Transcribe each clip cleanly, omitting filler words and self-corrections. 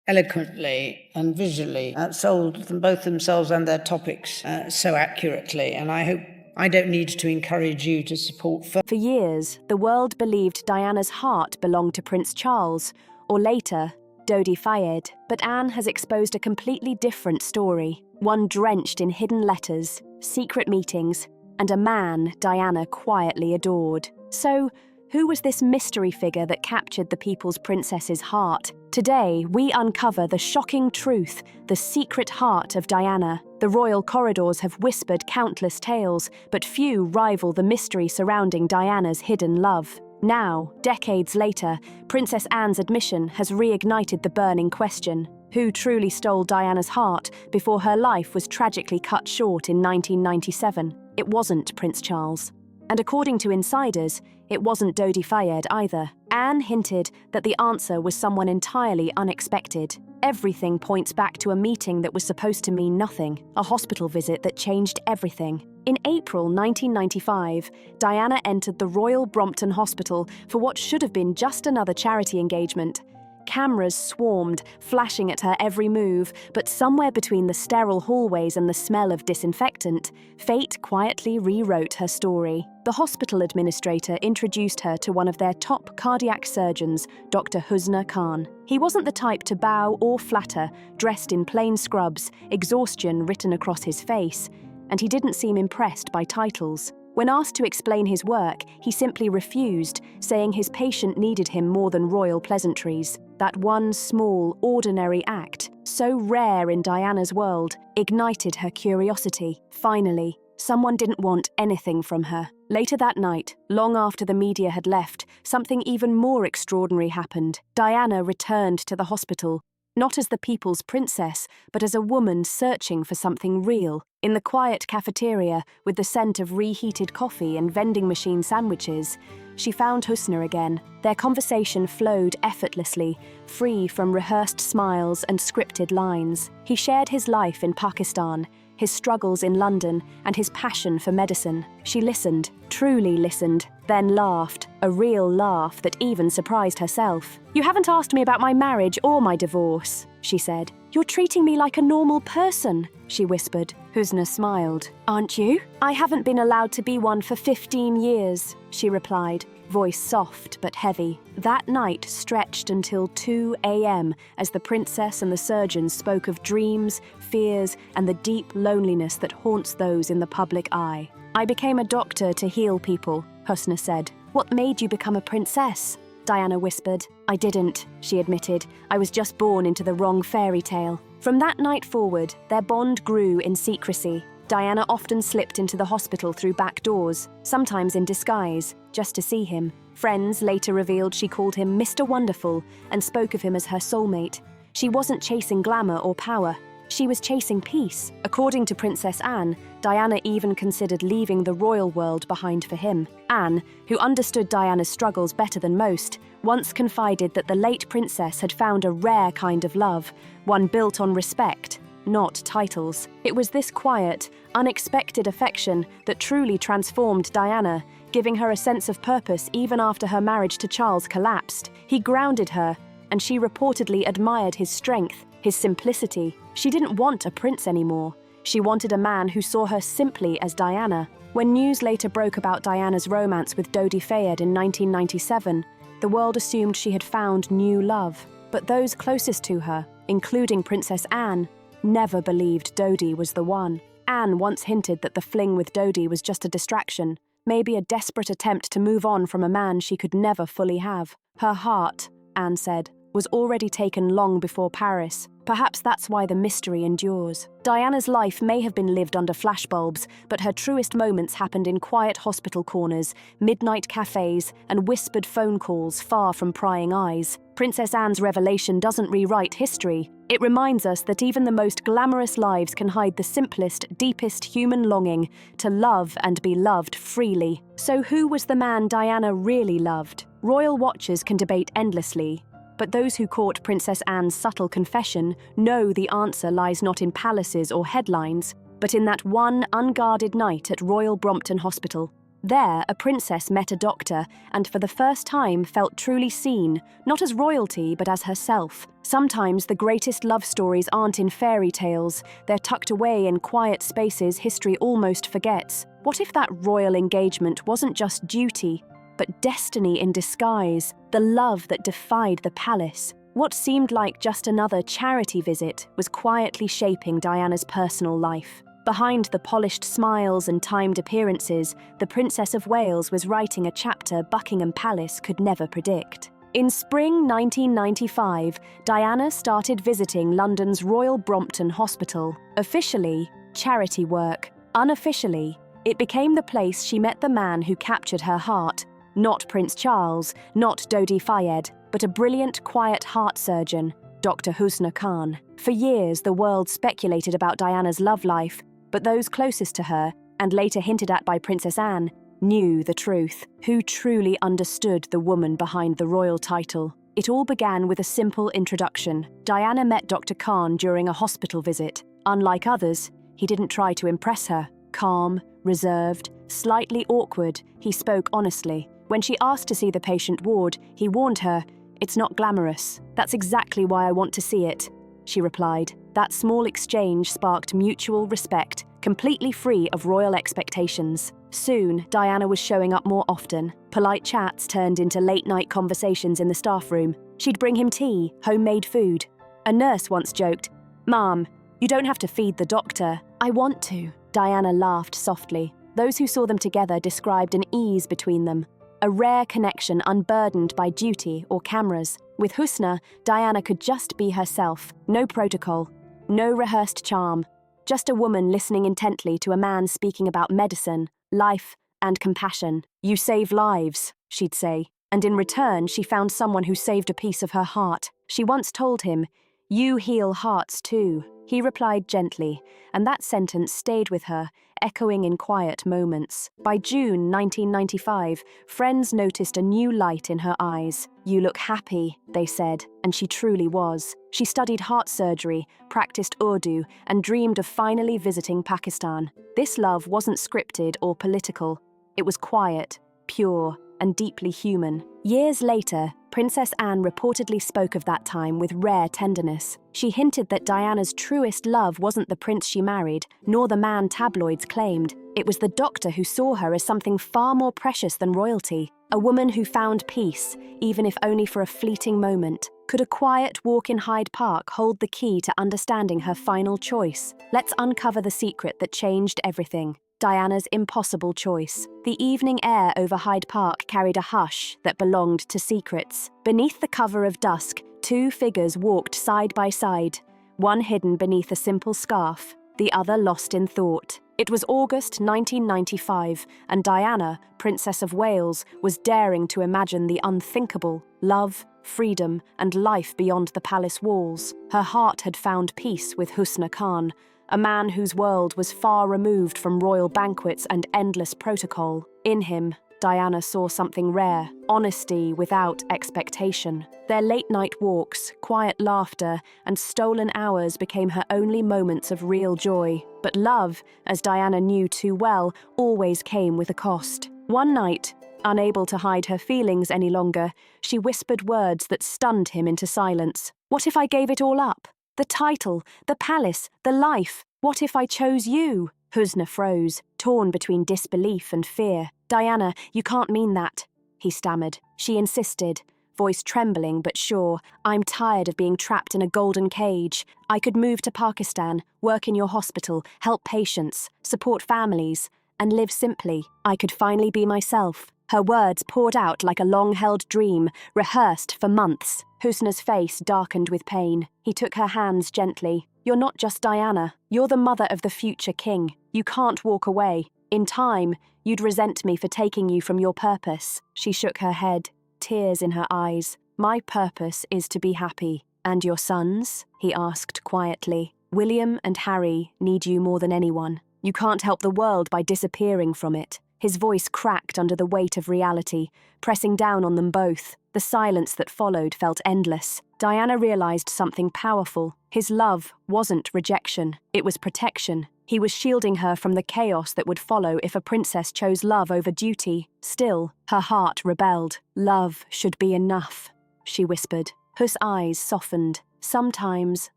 eloquently and visually sold them both themselves and their topics so accurately, and I hope I don't need to encourage you to support. For years, the world believed Diana's heart belonged to Prince Charles, or later, Dodi Fayed. But Anne has exposed a completely different story, one drenched in hidden letters, secret meetings, and a man Diana quietly adored. So, who was this mystery figure that captured the people's princess's heart? Today, we uncover the shocking truth, the secret heart of Diana. The royal corridors have whispered countless tales, but few rival the mystery surrounding Diana's hidden love. Now, decades later, Princess Anne's admission has reignited the burning question: who truly stole Diana's heart before her life was tragically cut short in 1997? It wasn't Prince Charles. And according to insiders, it wasn't Dodi Fayed either. Anne hinted that the answer was someone entirely unexpected. Everything points back to a meeting that was supposed to mean nothing, a hospital visit that changed everything. In April 1995, Diana entered the Royal Brompton Hospital for what should have been just another charity engagement. Cameras swarmed, flashing at her every move, but somewhere between the sterile hallways and the smell of disinfectant, fate quietly rewrote her story. The hospital administrator introduced her to one of their top cardiac surgeons, Dr. Husna Khan. He wasn't the type to bow or flatter, dressed in plain scrubs, exhaustion written across his face, and he didn't seem impressed by titles. When asked to explain his work, he simply refused, saying his patient needed him more than royal pleasantries. That one small, ordinary act, so rare in Diana's world, ignited her curiosity. Finally, someone didn't want anything from her. Later that night, long after the media had left, something even more extraordinary happened. Diana returned to the hospital, not as the people's princess, but as a woman searching for something real. In the quiet cafeteria, with the scent of reheated coffee and vending machine sandwiches, she found Husna again. Their conversation flowed effortlessly, free from rehearsed smiles and scripted lines. He shared his life in Pakistan, his struggles in London, and his passion for medicine. She listened, truly listened, then laughed, a real laugh that even surprised herself. "You haven't asked me about my marriage or my divorce," she said. "You're treating me like a normal person," she whispered. Husna smiled. "Aren't you?" "I haven't been allowed to be one for 15 years, she replied, voice soft but heavy. That night stretched until 2 a.m. as the princess and the surgeon spoke of dreams, fears, and the deep loneliness that haunts those in the public eye. "I became a doctor to heal people," Husna said. "What made you become a princess?" Diana whispered. "I didn't," she admitted. "I was just born into the wrong fairy tale." From that night forward, their bond grew in secrecy. Diana often slipped into the hospital through back doors, sometimes in disguise, just to see him. Friends later revealed she called him Mr. Wonderful and spoke of him as her soulmate. She wasn't chasing glamour or power. She was chasing peace. According to Princess Anne, Diana even considered leaving the royal world behind for him. Anne, who understood Diana's struggles better than most, once confided that the late princess had found a rare kind of love, one built on respect, not titles. It was this quiet, unexpected affection that truly transformed Diana, giving her a sense of purpose even after her marriage to Charles collapsed. He grounded her, and she reportedly admired his strength, his simplicity. She didn't want a prince anymore. She wanted a man who saw her simply as Diana. When news later broke about Diana's romance with Dodi Fayed in 1997, the world assumed she had found new love. But those closest to her, including Princess Anne, never believed Dodi was the one. Anne once hinted that the fling with Dodi was just a distraction, maybe a desperate attempt to move on from a man she could never fully have. Her heart, Anne said, was already taken long before Paris. Perhaps that's why the mystery endures. Diana's life may have been lived under flashbulbs, but her truest moments happened in quiet hospital corners, midnight cafes, and whispered phone calls far from prying eyes. Princess Anne's revelation doesn't rewrite history. It reminds us that even the most glamorous lives can hide the simplest, deepest human longing to love and be loved freely. So who was the man Diana really loved? Royal watchers can debate endlessly, but those who caught Princess Anne's subtle confession know the answer lies not in palaces or headlines, but in that one unguarded night at Royal Brompton Hospital. There, a princess met a doctor and for the first time felt truly seen, not as royalty but as herself. Sometimes the greatest love stories aren't in fairy tales, they're tucked away in quiet spaces history almost forgets. What if that royal engagement wasn't just duty, but destiny in disguise, the love that defied the palace? What seemed like just another charity visit was quietly shaping Diana's personal life. Behind the polished smiles and timed appearances, the Princess of Wales was writing a chapter Buckingham Palace could never predict. In spring 1995, Diana started visiting London's Royal Brompton Hospital. Officially, charity work. Unofficially, it became the place she met the man who captured her heart. Not Prince Charles, not Dodi Fayed, but a brilliant, quiet heart surgeon, Dr. Husna Khan. For years, the world speculated about Diana's love life, but those closest to her, and later hinted at by Princess Anne, knew the truth. Who truly understood the woman behind the royal title? It all began with a simple introduction. Diana met Dr. Khan during a hospital visit. Unlike others, he didn't try to impress her. Calm, reserved, slightly awkward, he spoke honestly. When she asked to see the patient ward, he warned her, "It's not glamorous. That's exactly why I want to see it," she replied. That small exchange sparked mutual respect, completely free of royal expectations. Soon, Diana was showing up more often. Polite chats turned into late-night conversations in the staff room. She'd bring him tea, homemade food. A nurse once joked, "Mom, you don't have to feed the doctor." "I want to." Diana laughed softly. Those who saw them together described an ease between them, a rare connection unburdened by duty or cameras. With Husna, Diana could just be herself, no protocol, no rehearsed charm, just a woman listening intently to a man speaking about medicine, life, and compassion. "You save lives," she'd say, and in return she found someone who saved a piece of her heart. She once told him, "You heal hearts too." He replied gently, and that sentence stayed with her, echoing in quiet moments. By June 1995, friends noticed a new light in her eyes. "You look happy," they said, and she truly was. She studied heart surgery, practiced Urdu, and dreamed of finally visiting Pakistan. This love wasn't scripted or political. It was quiet, pure, and deeply human. Years later, Princess Anne reportedly spoke of that time with rare tenderness. She hinted that Diana's truest love wasn't the prince she married, nor the man tabloids claimed. It was the doctor who saw her as something far more precious than royalty. A woman who found peace, even if only for a fleeting moment. Could a quiet walk in Hyde Park hold the key to understanding her final choice? Let's uncover the secret that changed everything. Diana's impossible choice. The evening air over Hyde Park carried a hush that belonged to secrets. Beneath the cover of dusk, two figures walked side by side, one hidden beneath a simple scarf, the other lost in thought. It was August 1995, and Diana, Princess of Wales, was daring to imagine the unthinkable: love, freedom, and life beyond the palace walls. Her heart had found peace with Husna Khan, a man whose world was far removed from royal banquets and endless protocol. In him, Diana saw something rare: honesty without expectation. Their late-night walks, quiet laughter, and stolen hours became her only moments of real joy. But love, as Diana knew too well, always came with a cost. One night, unable to hide her feelings any longer, she whispered words that stunned him into silence. "What if I gave it all up? The title, the palace, the life. What if I chose you?" Husna froze, torn between disbelief and fear. "Diana, you can't mean that," he stammered. She insisted, voice trembling but sure. "I'm tired of being trapped in a golden cage. I could move to Pakistan, work in your hospital, help patients, support families, and live simply. I could finally be myself." Her words poured out like a long-held dream, rehearsed for months. Husna's face darkened with pain. He took her hands gently. "You're not just Diana. You're the mother of the future king. You can't walk away. In time, you'd resent me for taking you from your purpose." She shook her head, tears in her eyes. "My purpose is to be happy." "And your sons?" he asked quietly. "William and Harry need you more than anyone. You can't help the world by disappearing from it." His voice cracked under the weight of reality, pressing down on them both. The silence that followed felt endless. Diana realized something powerful. His love wasn't rejection. It was protection. He was shielding her from the chaos that would follow if a princess chose love over duty. Still, her heart rebelled. "Love should be enough," she whispered. Hus' eyes softened. "Sometimes,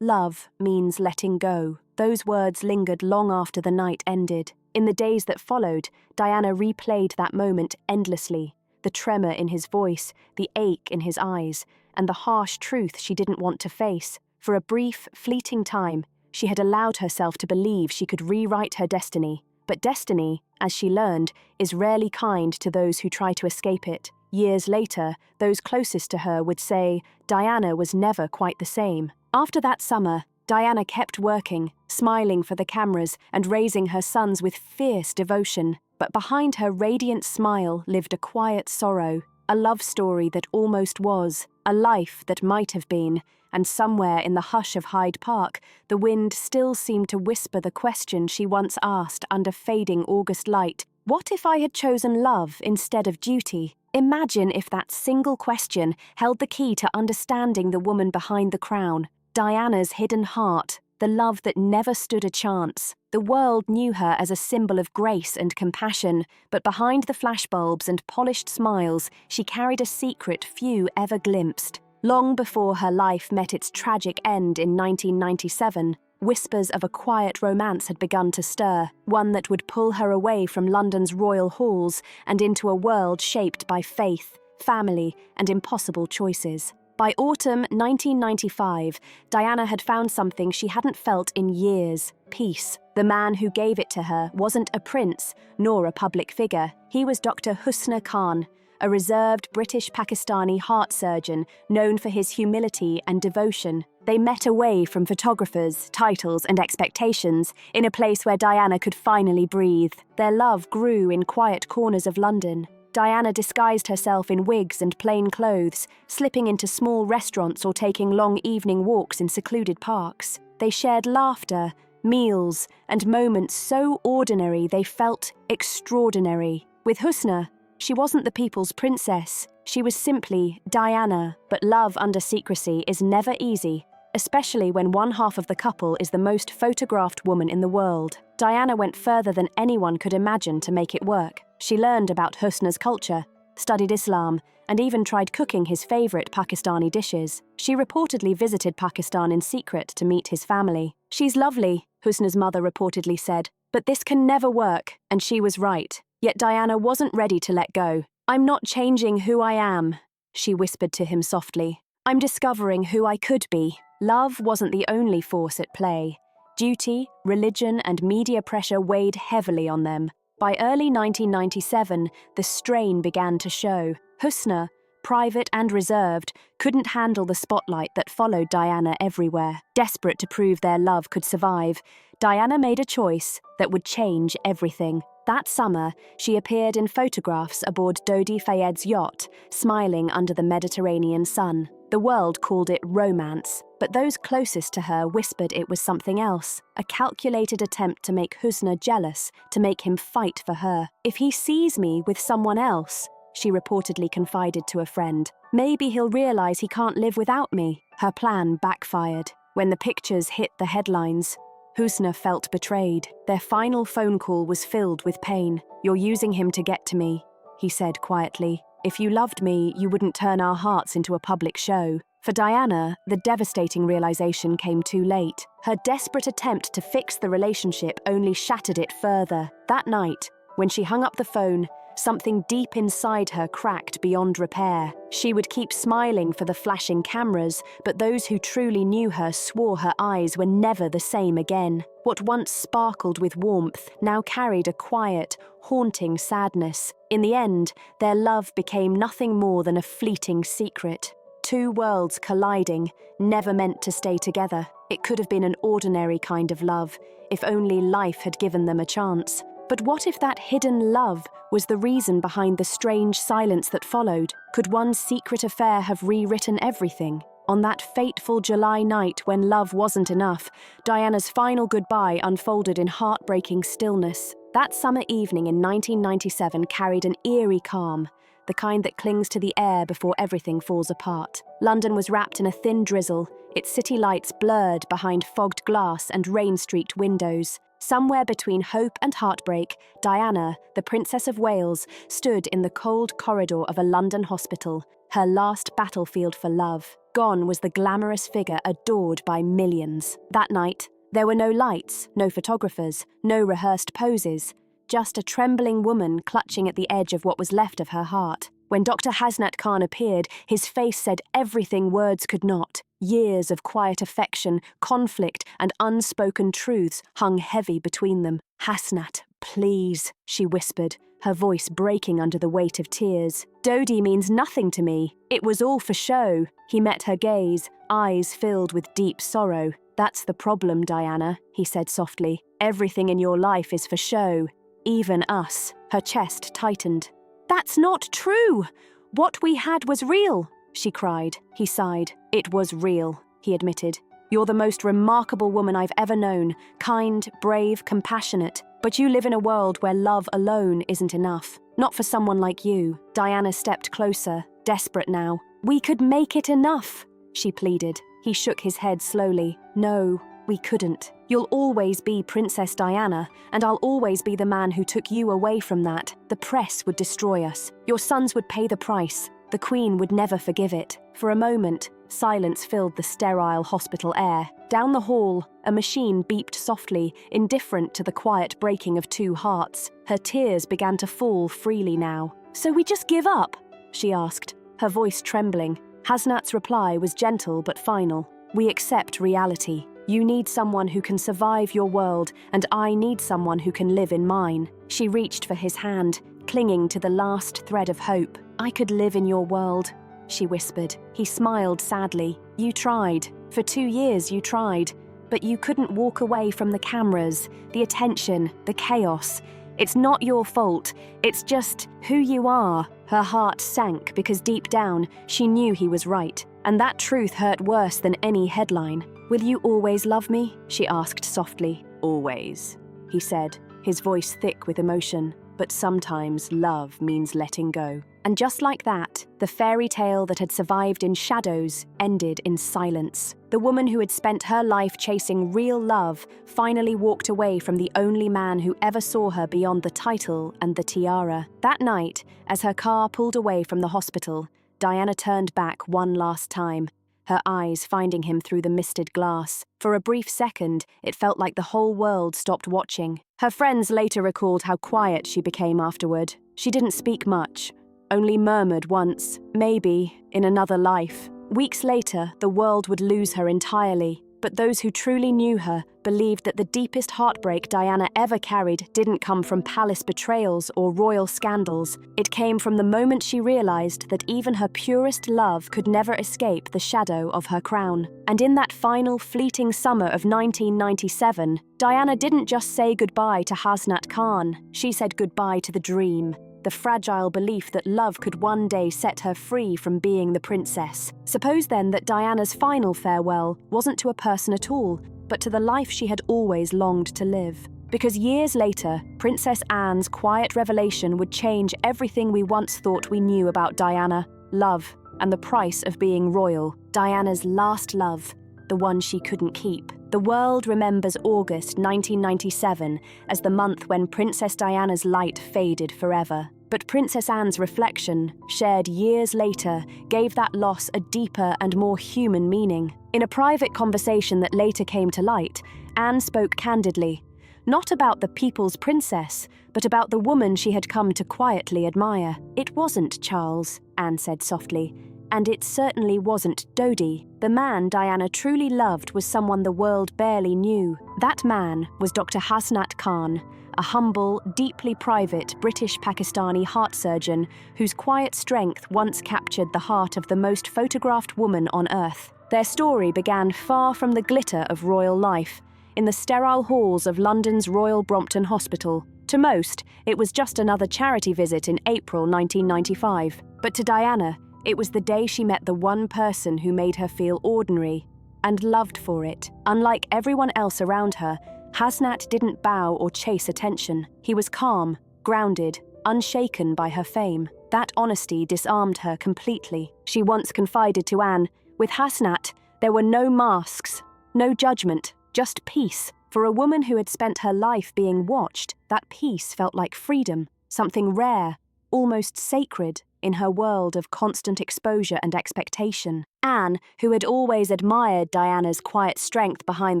love means letting go." Those words lingered long after the night ended. In the days that followed, Diana replayed that moment endlessly. The tremor in his voice, the ache in his eyes, and the harsh truth she didn't want to face. For a brief, fleeting time, she had allowed herself to believe she could rewrite her destiny. But destiny, as she learned, is rarely kind to those who try to escape it. Years later, those closest to her would say Diana was never quite the same. After that summer, Diana kept working, smiling for the cameras and raising her sons with fierce devotion. But behind her radiant smile lived a quiet sorrow, a love story that almost was, a life that might have been, and somewhere in the hush of Hyde Park, the wind still seemed to whisper the question she once asked under fading August light: what if I had chosen love instead of duty? Imagine if that single question held the key to understanding the woman behind the crown, Diana's hidden heart, the love that never stood a chance. The world knew her as a symbol of grace and compassion, but behind the flashbulbs and polished smiles, she carried a secret few ever glimpsed. Long before her life met its tragic end in 1997, whispers of a quiet romance had begun to stir, one that would pull her away from London's royal halls and into a world shaped by faith, family, and impossible choices. By autumn 1995, Diana had found something she hadn't felt in years: peace. The man who gave it to her wasn't a prince, nor a public figure. He was Dr. Husna Khan, a reserved British-Pakistani heart surgeon known for his humility and devotion. They met away from photographers, titles, and expectations in a place where Diana could finally breathe. Their love grew in quiet corners of London. Diana disguised herself in wigs and plain clothes, slipping into small restaurants or taking long evening walks in secluded parks. They shared laughter, meals, and moments so ordinary they felt extraordinary. With Husna, she wasn't the people's princess. She was simply Diana. But love under secrecy is never easy, especially when one half of the couple is the most photographed woman in the world. Diana went further than anyone could imagine to make it work. She learned about Husna's culture, studied Islam, and even tried cooking his favorite Pakistani dishes. She reportedly visited Pakistan in secret to meet his family. "She's lovely," Husna's mother reportedly said, "but this can never work," and she was right. Yet Diana wasn't ready to let go. "I'm not changing who I am," she whispered to him softly. "I'm discovering who I could be." Love wasn't the only force at play. Duty, religion, and media pressure weighed heavily on them. By early 1997, the strain began to show. Husna, private and reserved, couldn't handle the spotlight that followed Diana everywhere. Desperate to prove their love could survive, Diana made a choice that would change everything. That summer, she appeared in photographs aboard Dodi Fayed's yacht, smiling under the Mediterranean sun. The world called it romance, but those closest to her whispered it was something else, a calculated attempt to make Husna jealous, to make him fight for her. "If he sees me with someone else," she reportedly confided to a friend, "maybe he'll realize he can't live without me." Her plan backfired. When the pictures hit the headlines, Husna felt betrayed. Their final phone call was filled with pain. "You're using him to get to me," he said quietly. "If you loved me, you wouldn't turn our hearts into a public show." For Diana, the devastating realization came too late. Her desperate attempt to fix the relationship only shattered it further. That night, when she hung up the phone, something deep inside her cracked beyond repair. She would keep smiling for the flashing cameras, but those who truly knew her swore her eyes were never the same again. What once sparkled with warmth now carried a quiet, haunting sadness. In the end, their love became nothing more than a fleeting secret. Two worlds colliding, never meant to stay together. It could have been an ordinary kind of love, if only life had given them a chance. But what if that hidden love was the reason behind the strange silence that followed? Could one secret affair have rewritten everything? On that fateful July night when love wasn't enough, Diana's final goodbye unfolded in heartbreaking stillness. That summer evening in 1997 carried an eerie calm, the kind that clings to the air before everything falls apart. London was wrapped in a thin drizzle, its city lights blurred behind fogged glass and rain-streaked windows. Somewhere between hope and heartbreak, Diana, the Princess of Wales, stood in the cold corridor of a London hospital, her last battlefield for love. Gone was the glamorous figure adored by millions. That night, there were no lights, no photographers, no rehearsed poses, just a trembling woman clutching at the edge of what was left of her heart. When Dr. Hasnat Khan appeared, his face said everything words could not. Years of quiet affection, conflict, and unspoken truths hung heavy between them. "Hasnat, please," she whispered, her voice breaking under the weight of tears. "Dodi means nothing to me. It was all for show." He met her gaze, eyes filled with deep sorrow. "That's the problem, Diana," he said softly. "Everything in your life is for show, even us." Her chest tightened. "That's not true! What we had was real," she cried. He sighed. "It was real," he admitted. "You're the most remarkable woman I've ever known, kind, brave, compassionate. But you live in a world where love alone isn't enough. Not for someone like you." Diana stepped closer, desperate now. "We could make it enough," she pleaded. He shook his head slowly. "No, we couldn't. You'll always be Princess Diana, and I'll always be the man who took you away from that. The press would destroy us. Your sons would pay the price. The Queen would never forgive it." For a moment, silence filled the sterile hospital air. Down the hall, a machine beeped softly, indifferent to the quiet breaking of two hearts. Her tears began to fall freely now. "So we just give up?" she asked, her voice trembling. Hasnat's reply was gentle but final. "We accept reality. You need someone who can survive your world, and I need someone who can live in mine." She reached for his hand, clinging to the last thread of hope. "I could live in your world," she whispered. He smiled sadly. "You tried. For 2 years you tried. But you couldn't walk away from the cameras, the attention, the chaos. It's not your fault. It's just who you are." Her heart sank because deep down, she knew he was right. And that truth hurt worse than any headline. "Will you always love me?" she asked softly. "Always," he said, his voice thick with emotion. "But sometimes love means letting go." And just like that, the fairy tale that had survived in shadows ended in silence. The woman who had spent her life chasing real love finally walked away from the only man who ever saw her beyond the title and the tiara. That night, as her car pulled away from the hospital, Diana turned back one last time, her eyes finding him through the misted glass. For a brief second, it felt like the whole world stopped watching. Her friends later recalled how quiet she became afterward. She didn't speak much, only murmured once, "Maybe, in another life." Weeks later, the world would lose her entirely. But those who truly knew her believed that the deepest heartbreak Diana ever carried didn't come from palace betrayals or royal scandals. It came from the moment she realized that even her purest love could never escape the shadow of her crown. And in that final fleeting summer of 1997, Diana didn't just say goodbye to Hasnat Khan, she said goodbye to the dream. The fragile belief that love could one day set her free from being the princess. Suppose then that Diana's final farewell wasn't to a person at all, but to the life she had always longed to live. Because years later, Princess Anne's quiet revelation would change everything we once thought we knew about Diana, love, and the price of being royal. Diana's last love, the one she couldn't keep. The world remembers August 1997 as the month when Princess Diana's light faded forever. But Princess Anne's reflection, shared years later, gave that loss a deeper and more human meaning. In a private conversation that later came to light, Anne spoke candidly, not about the people's princess, but about the woman she had come to quietly admire. "It wasn't Charles," Anne said softly. "And it certainly wasn't Dodi. The man Diana truly loved was someone the world barely knew. That man was Dr. Hasnat Khan, a humble, deeply private British-Pakistani heart surgeon whose quiet strength once captured the heart of the most photographed woman on earth. Their story began far from the glitter of royal life, in the sterile halls of London's Royal Brompton Hospital. To most, it was just another charity visit in April 1995. But to Diana, it was the day she met the one person who made her feel ordinary and loved for it. Unlike everyone else around her, Hasnat didn't bow or chase attention. He was calm, grounded, unshaken by her fame. That honesty disarmed her completely. She once confided to Anne, "With Hasnat, there were no masks, no judgment, just peace." For a woman who had spent her life being watched, that peace felt like freedom, something rare, almost sacred, in her world of constant exposure and expectation. Anne, who had always admired Diana's quiet strength behind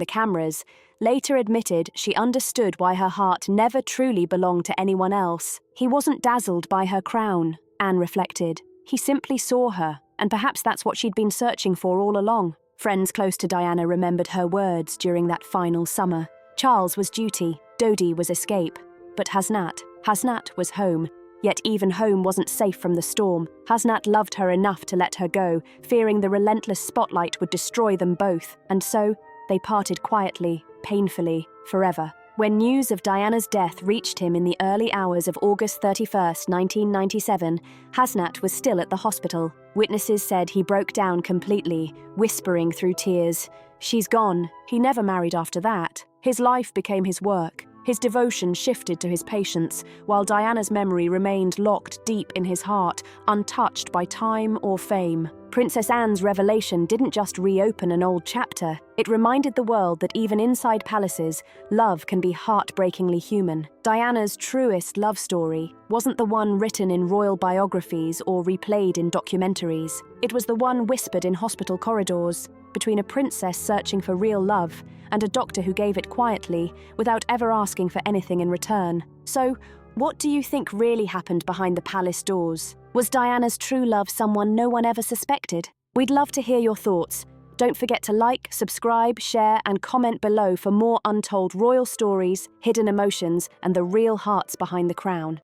the cameras, later admitted she understood why her heart never truly belonged to anyone else. He wasn't dazzled by her crown, Anne reflected. He simply saw her, and perhaps that's what she'd been searching for all along. Friends close to Diana remembered her words during that final summer. Charles was duty, Dodi was escape. But Hasnat was home. Yet even home wasn't safe from the storm. Hasnat loved her enough to let her go, fearing the relentless spotlight would destroy them both. And so, they parted quietly, painfully, forever. When news of Diana's death reached him in the early hours of August 31st, 1997, Hasnat was still at the hospital. Witnesses said he broke down completely, whispering through tears. "She's gone." He never married after that. His life became his work. His devotion shifted to his patients, while Diana's memory remained locked deep in his heart, untouched by time or fame. Princess Anne's revelation didn't just reopen an old chapter, it reminded the world that even inside palaces, love can be heartbreakingly human. Diana's truest love story wasn't the one written in royal biographies or replayed in documentaries. It was the one whispered in hospital corridors, between a princess searching for real love and a doctor who gave it quietly, without ever asking for anything in return. So, what do you think really happened behind the palace doors? Was Diana's true love someone no one ever suspected? We'd love to hear your thoughts. Don't forget to like, subscribe, share, and comment below for more untold royal stories, hidden emotions, and the real hearts behind the crown.